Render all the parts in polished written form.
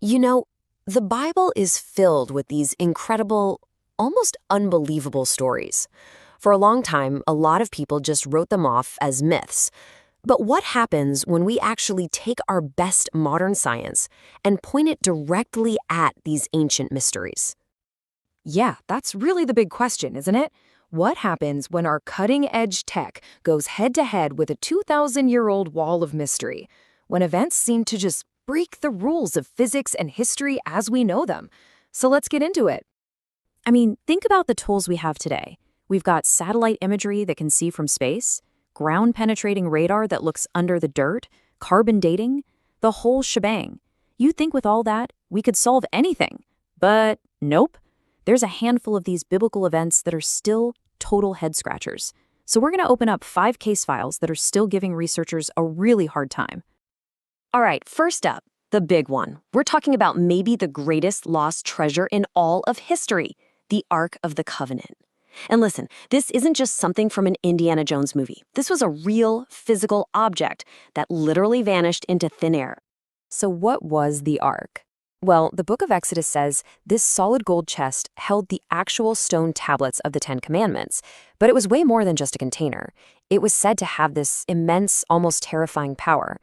You know, the Bible is filled with these incredible, almost unbelievable stories. For a long time, a lot of people just wrote them off as myths. But what happens when we actually take our best modern science and point it directly at these ancient mysteries? Yeah, that's really the big question, isn't it? What happens when our cutting-edge tech goes head-to-head with a 2,000-year-old wall of mystery? When events seem to just break the rules of physics and history as we know them? So let's get into it. I mean, think about the tools we have today. We've got satellite imagery that can see from space, ground-penetrating radar that looks under the dirt, carbon dating, the whole shebang. You'd think with all that, we could solve anything. But nope. There's a handful of these biblical events that are still total head-scratchers. So we're going to open up 5 case files that are still giving researchers a really hard time. All right, first up, the big one. We're talking about maybe the greatest lost treasure in all of history, the Ark of the Covenant. And listen, this isn't just something from an Indiana Jones movie. This was a real physical object that literally vanished into thin air. So what was the Ark? Well, the book of Exodus says this solid gold chest held the actual stone tablets of the Ten Commandments, but it was way more than just a container. It was said to have this immense, almost terrifying power.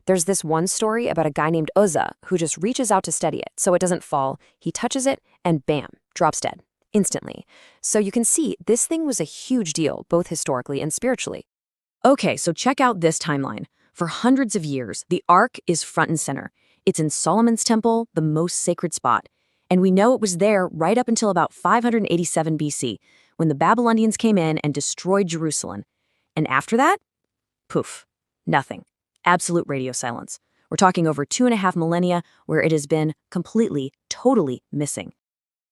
There's this one story about a guy named Uzzah who just reaches out to steady it so it doesn't fall. He touches it and bam, drops dead, instantly. So you can see this thing was a huge deal, both historically and spiritually. Okay, so check out this timeline. For hundreds of years, the Ark is front and center. It's in Solomon's temple, the most sacred spot. And we know it was there right up until about 587 BC, when the Babylonians came in and destroyed Jerusalem. And after that, poof, nothing. Absolute radio silence. We're talking over 2.5 millennia where it has been completely, totally missing.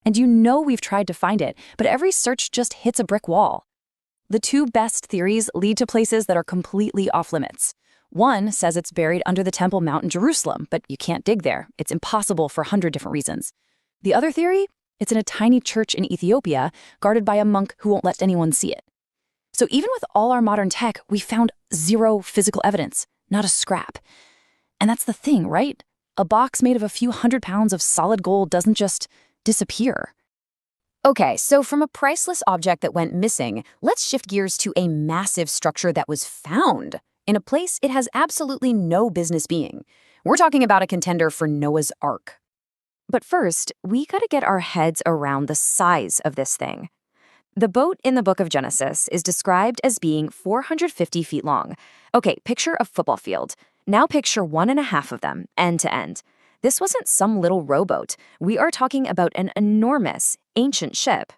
And you know we've tried to find it, but every search just hits a brick wall. The 2 best theories lead to places that are completely off limits. One says it's buried under the Temple Mount in Jerusalem, but you can't dig there. It's impossible for 100 different reasons. The other theory? It's in a tiny church in Ethiopia, guarded by a monk who won't let anyone see it. So even with all our modern tech, we found 0 physical evidence, not a scrap. And that's the thing, right? A box made of a few 100 pounds of solid gold doesn't just disappear. Okay, so from a priceless object that went missing, let's shift gears to a massive structure that was found in a place it has absolutely no business being. We're talking about a contender for Noah's Ark. But first, we gotta get our heads around the size of this thing. The boat in the book of Genesis is described as being 450 feet long. Okay, picture a football field. Now picture 1.5 of them, end to end. This wasn't some little rowboat. We are talking about an enormous, ancient ship.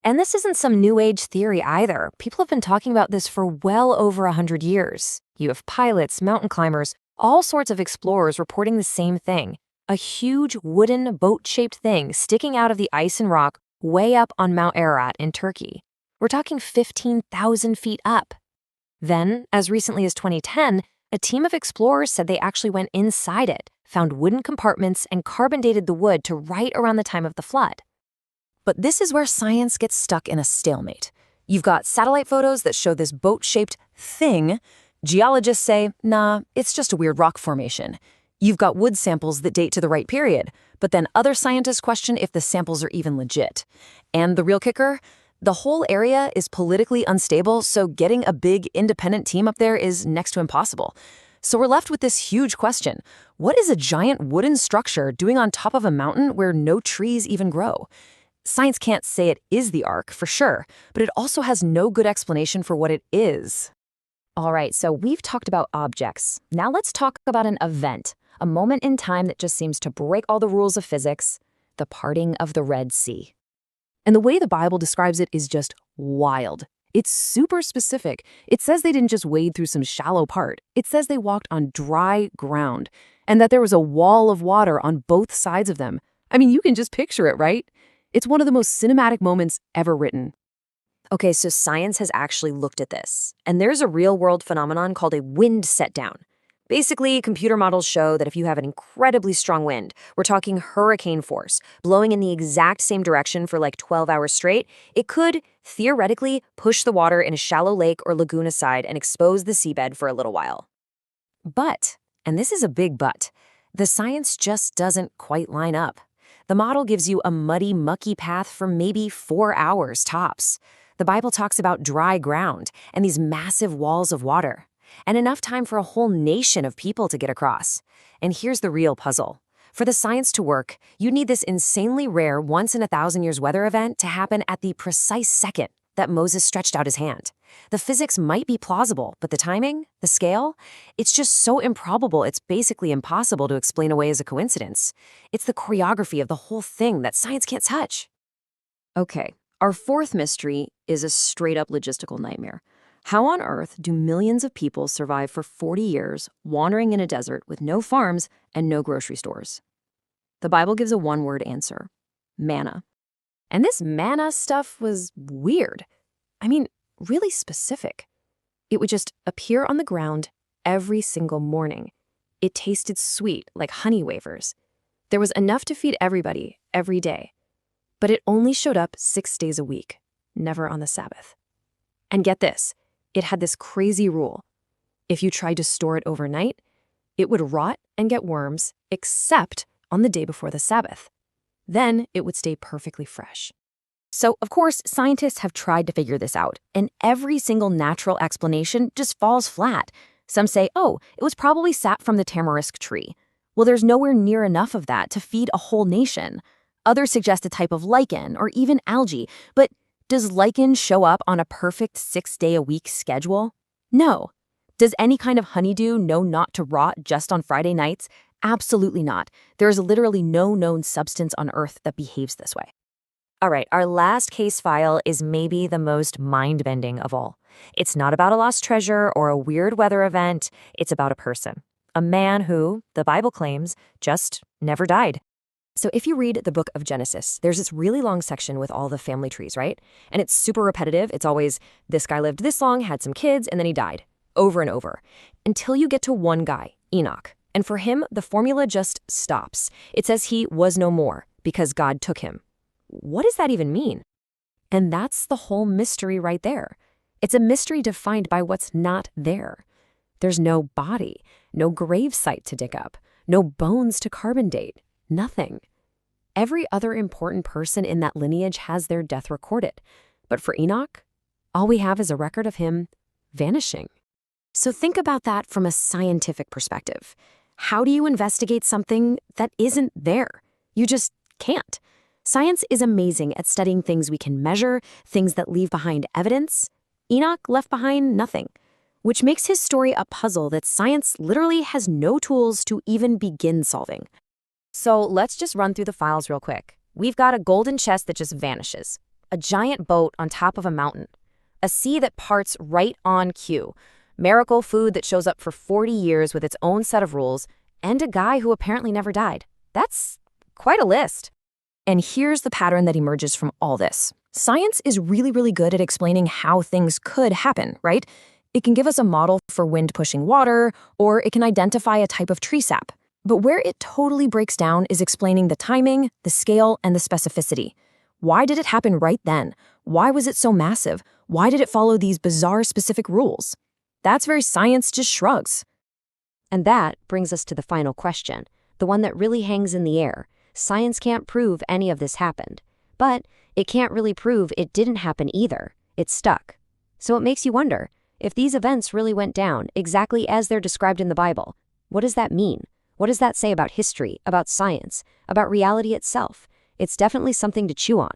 And this isn't some new age theory either. People have been talking about this for well over 100 years. You have pilots, mountain climbers, all sorts of explorers reporting the same thing. A huge wooden boat-shaped thing sticking out of the ice and rock way up on Mount Ararat in Turkey. We're talking 15,000 feet up. Then, as recently as 2010, a team of explorers said they actually went inside it, found wooden compartments, and carbon-dated the wood to right around the time of the flood. But this is where science gets stuck in a stalemate. You've got satellite photos that show this boat-shaped thing. Geologists say, nah, it's just a weird rock formation. You've got wood samples that date to the right period, but then other scientists question if the samples are even legit. And the real kicker? The whole area is politically unstable, so getting a big independent team up there is next to impossible. So we're left with this huge question. What is a giant wooden structure doing on top of a mountain where no trees even grow? Science can't say it is the Ark, for sure, but it also has no good explanation for what it is. All right, so we've talked about objects. Now let's talk about an event, a moment in time that just seems to break all the rules of physics, the parting of the Red Sea. And the way the Bible describes it is just wild. It's super specific. It says they didn't just wade through some shallow part. It says they walked on dry ground, and that there was a wall of water on both sides of them. I mean, you can just picture it, right? It's one of the most cinematic moments ever written. Okay, so science has actually looked at this, and there's a real-world phenomenon called a wind set-down. Basically, computer models show that if you have an incredibly strong wind, we're talking hurricane force, blowing in the exact same direction for like 12 hours straight, it could, theoretically, push the water in a shallow lake or lagoon aside and expose the seabed for a little while. But, and this is a big but, The science just doesn't quite line up. The model gives you a muddy, mucky path for maybe 4 hours tops. The Bible talks about dry ground and these massive walls of water, and enough time for a whole nation of people to get across. And here's the real puzzle. For the science to work, you need this insanely rare once-in-a-thousand-years weather event to happen at the precise second that Moses stretched out his hand. The physics might be plausible, but the timing, the scale, it's just so improbable it's basically impossible to explain away as a coincidence. It's the choreography of the whole thing that science can't touch. Okay, our fourth mystery is a straight-up logistical nightmare. How on earth do millions of people survive for 40 years wandering in a desert with no farms and no grocery stores? The Bible gives a one-word answer: manna. And this manna stuff was weird. I mean, really specific. It would just appear on the ground every single morning. It tasted sweet, like honey wafers. There was enough to feed everybody every day. But it only showed up 6 days a week, never on the Sabbath. And get this, it had this crazy rule. If you tried to store it overnight, it would rot and get worms, except on the day before the Sabbath. Then it would stay perfectly fresh. So, of course, scientists have tried to figure this out, and every single natural explanation just falls flat. Some say, oh, it was probably sap from the tamarisk tree. Well, there's nowhere near enough of that to feed a whole nation. Others suggest a type of lichen or even algae, but does lichen show up on a perfect 6-day-a-week schedule? No. Does any kind of honeydew know not to rot just on Friday nights? Absolutely not. There is literally no known substance on Earth that behaves this way. All right, our last case file is maybe the most mind-bending of all. It's not about a lost treasure or a weird weather event. It's about a person. A man who, the Bible claims, just never died. So if you read the book of Genesis, there's this really long section with all the family trees, right? And it's super repetitive. It's always, this guy lived this long, had some kids, and then he died. Over and over. Until you get to one guy, Enoch. And for him, the formula just stops. It says he was no more because God took him. What does that even mean? And that's the whole mystery right there. It's a mystery defined by what's not there. There's no body, no grave site to dig up, no bones to carbon date, nothing. Every other important person in that lineage has their death recorded. But for Enoch, all we have is a record of him vanishing. So think about that from a scientific perspective. How do you investigate something that isn't there? You just can't. Science is amazing at studying things we can measure, things that leave behind evidence. Enoch left behind nothing, which makes his story a puzzle that science literally has no tools to even begin solving. So let's just run through the files real quick. We've got a golden chest that just vanishes, a giant boat on top of a mountain, a sea that parts right on cue, miracle food that shows up for 40 years with its own set of rules, and a guy who apparently never died. That's quite a list. And here's the pattern that emerges from all this. Science is really, really good at explaining how things could happen, right? It can give us a model for wind pushing water, or it can identify a type of tree sap. But where it totally breaks down is explaining the timing, the scale, and the specificity. Why did it happen right then? Why was it so massive? Why did it follow these bizarre specific rules? That's where science just shrugs. And that brings us to the final question, the one that really hangs in the air. Science can't prove any of this happened, but it can't really prove it didn't happen either. It's stuck. So it makes you wonder, if these events really went down exactly as they're described in the Bible, what does that mean? What does that say about history, about science, about reality itself? It's definitely something to chew on.